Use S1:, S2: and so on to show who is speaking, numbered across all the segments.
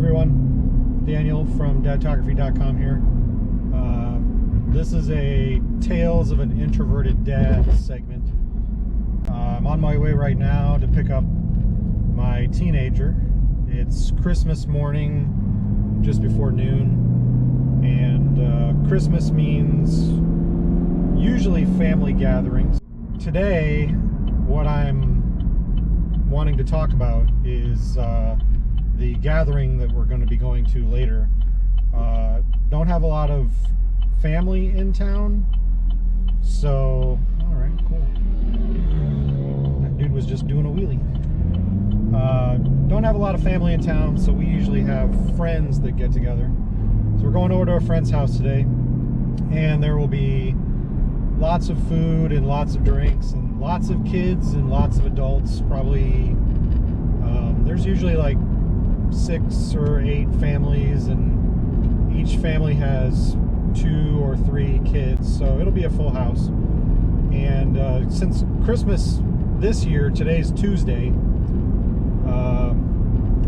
S1: everyone, Daniel from dadtography.com here. This is a Tales of an Introverted Dad segment. I'm on my way right now to pick up my teenager. It's Christmas morning, just before noon, and Christmas means usually family gatherings. Today, what I'm wanting to talk about is the gathering that we're going to be going to later. Don't have a lot of family in town, so alright, cool. That dude was just doing a wheelie. Don't have a lot of family in town, so we usually have friends that get together. So we're going over to a friend's house today, and there will be lots of food and lots of drinks and lots of kids and lots of adults. Probably there's usually like 6 or 8 families, and each family has 2 or 3 kids, so it'll be a full house. And since Christmas this year, today's Tuesday,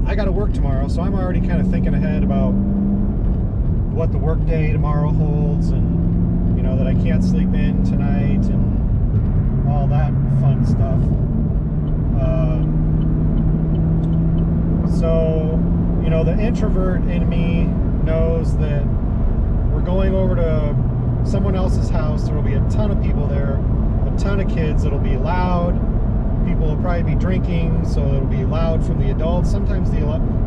S1: I got to work tomorrow, so I'm already kind of thinking ahead about what the work day tomorrow holds, and you know, that I can't sleep in tonight and all that fun stuff. So, you know, the introvert in me knows that we're going over to someone else's house. There will be a ton of people there, a ton of kids. It'll be loud. People will probably be drinking, so it'll be loud from the adults. Sometimes the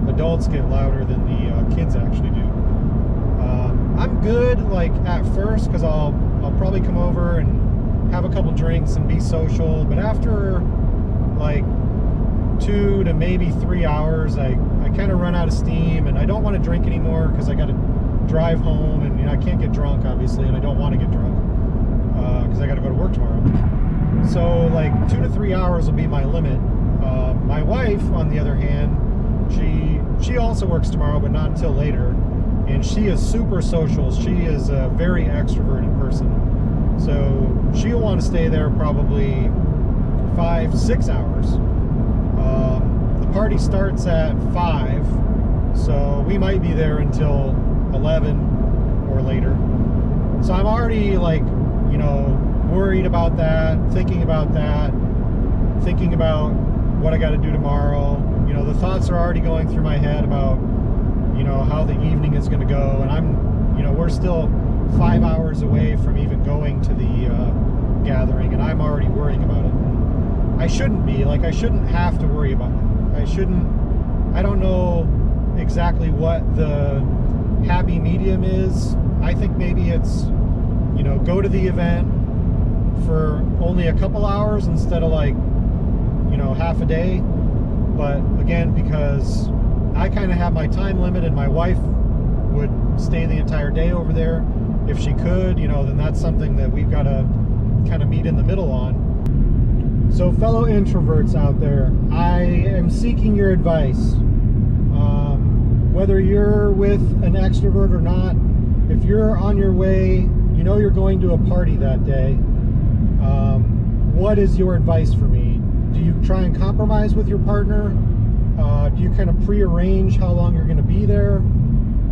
S1: adults get louder than the kids actually do. I'm good, like, at first, because I'll probably come over and have a couple drinks and be social. But after like 2 to maybe 3 hours, I kind of run out of steam, and I don't want to drink anymore because I got to drive home, and you know, I can't get drunk obviously, and I don't want to get drunk because I got to go to work tomorrow. So like 2 to 3 hours will be my limit. My wife, on the other hand, she also works tomorrow, but not until later, and she is super social. She is a very extroverted person, so she'll want to stay there probably 5-6 hours. The party starts at 5, so we might be there until 11 or later. So I'm already, like, you know, worried about that, thinking about what I got to do tomorrow. You know, the thoughts are already going through my head about, you know, how the evening is going to go, and I'm, you know, we're still 5 hours away from even going to the gathering, and I'm already worrying about it. I shouldn't be, like, I shouldn't have to worry about it. I don't know exactly what the happy medium is. I think maybe it's, you know, go to the event for only a couple hours instead of, like, you know, half a day. But again, because I kind of have my time limit, and my wife would stay the entire day over there if she could, you know, then that's something that we've got to kind of meet in the middle on. So fellow introverts out there, I am seeking your advice. Whether you're with an extrovert or not, if you're on your way, you know you're going to a party that day, what is your advice for me? Do you try and compromise with your partner? Do you kind of pre-arrange how long you're going to be there?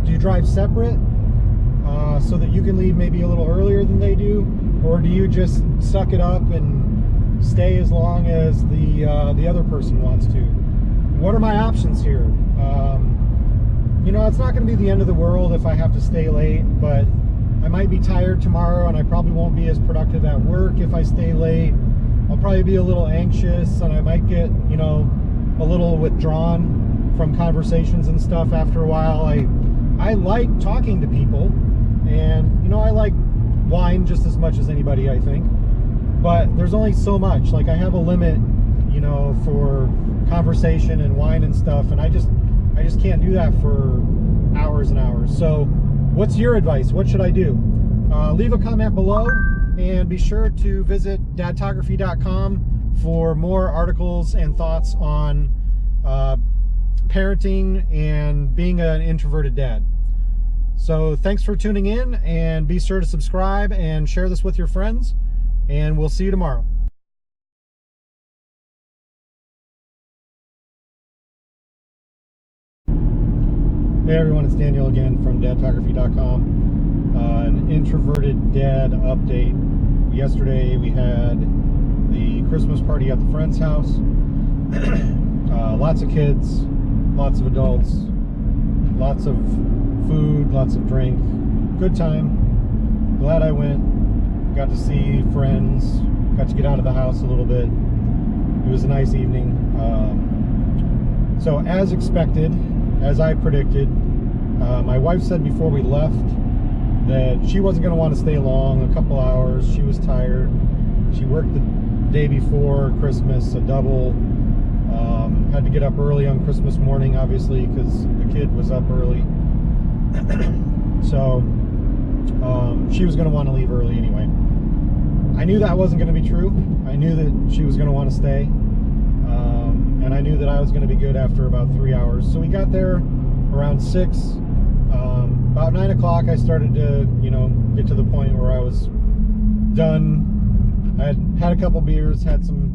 S1: Do you drive separate so that you can leave maybe a little earlier than they do? Or do you just suck it up and stay as long as the other person wants to? What are my options here? You know, it's not going to be the end of the world if I have to stay late, but I might be tired tomorrow, and I probably won't be as productive at work if I stay late. I'll probably be a little anxious, and I might get, you know, a little withdrawn from conversations and stuff after a while. I like talking to people, and, you know, I like wine just as much as anybody, I think. But there's only so much. Like, I have a limit, you know, for conversation and wine and stuff, and I just can't do that for hours and hours. So what's your advice? What should I do? Leave a comment below, and be sure to visit dadtography.com for more articles and thoughts on parenting and being an introverted dad. So thanks for tuning in, and be sure to subscribe and share this with your friends, and we'll see you tomorrow. Hey everyone, it's Daniel again from dadphotography.com. An introverted dad update. Yesterday we had the Christmas party at the friend's house. Lots of kids, lots of adults, lots of food, lots of drink. Good time. Glad I went. Got to see friends. Got to get out of the house a little bit. It was a nice evening. So as expected, as I predicted, my wife said before we left that she wasn't going to want to stay long, a couple hours. She was tired. She worked the day before Christmas, a double. Had to get up early on Christmas morning, obviously, because the kid was up early. So she was going to want to leave early anyway. I knew that wasn't going to be true. I knew that she was going to want to stay. And I knew that I was going to be good after about 3 hours. So we got there around 6. About 9 o'clock, I started to, get to the point where I was done. I had a couple beers, had some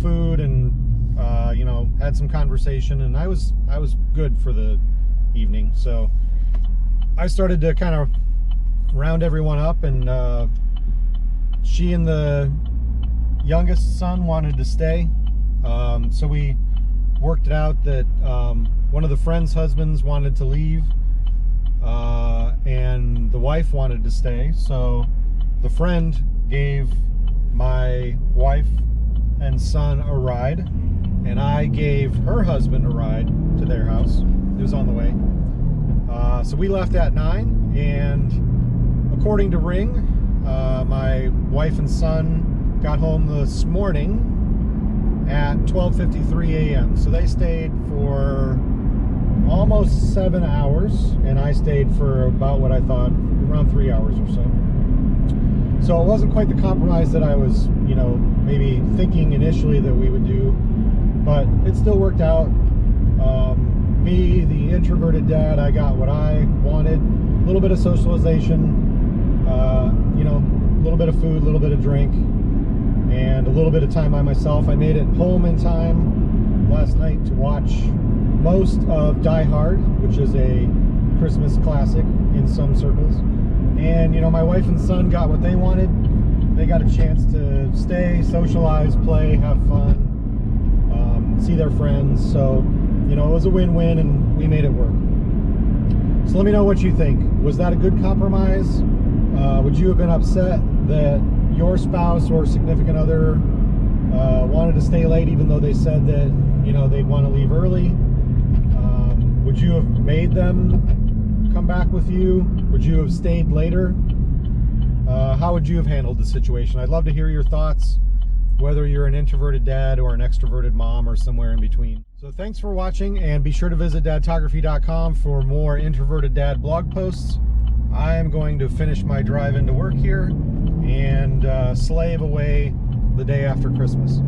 S1: food, and had some conversation, and I was good for the evening. So I started to kind of round everyone up, and she and the youngest son wanted to stay. So we worked it out that one of the friends' husbands wanted to leave, and the wife wanted to stay. So the friend gave my wife and son a ride, and I gave her husband a ride to their house. It was on the way. So we left at 9, and according to Ring, my wife and son got home this morning at 12:53 a.m. So they stayed for almost 7 hours, and I stayed for about what I thought, around 3 hours or so. So it wasn't quite the compromise that I was, maybe thinking initially that we would do, but it still worked out. Me, the introverted dad, I got what I wanted. A little bit of socialization, a little bit of food, a little bit of drink, and a little bit of time by myself. I made it home in time last night to watch most of Die Hard, which is a Christmas classic in some circles. And my wife and son got what they wanted. They got a chance to stay, socialize, play, have fun, see their friends. So it was a win-win, and we made it work. So let me know what you think. Was that a good compromise? Would you have been upset that your spouse or significant other wanted to stay late, even though they said that they'd want to leave early? Would you have made them come back with you? Would you have stayed later? How would you have handled the situation? I'd love to hear your thoughts, whether you're an introverted dad or an extroverted mom or somewhere in between. So thanks for watching, and be sure to visit dadphotography.com for more introverted dad blog posts. I am going to finish my drive into work here and slave away the day after Christmas.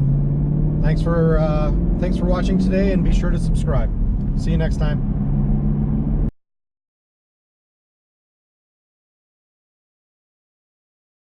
S1: Thanks for watching today, and be sure to subscribe. See you next time.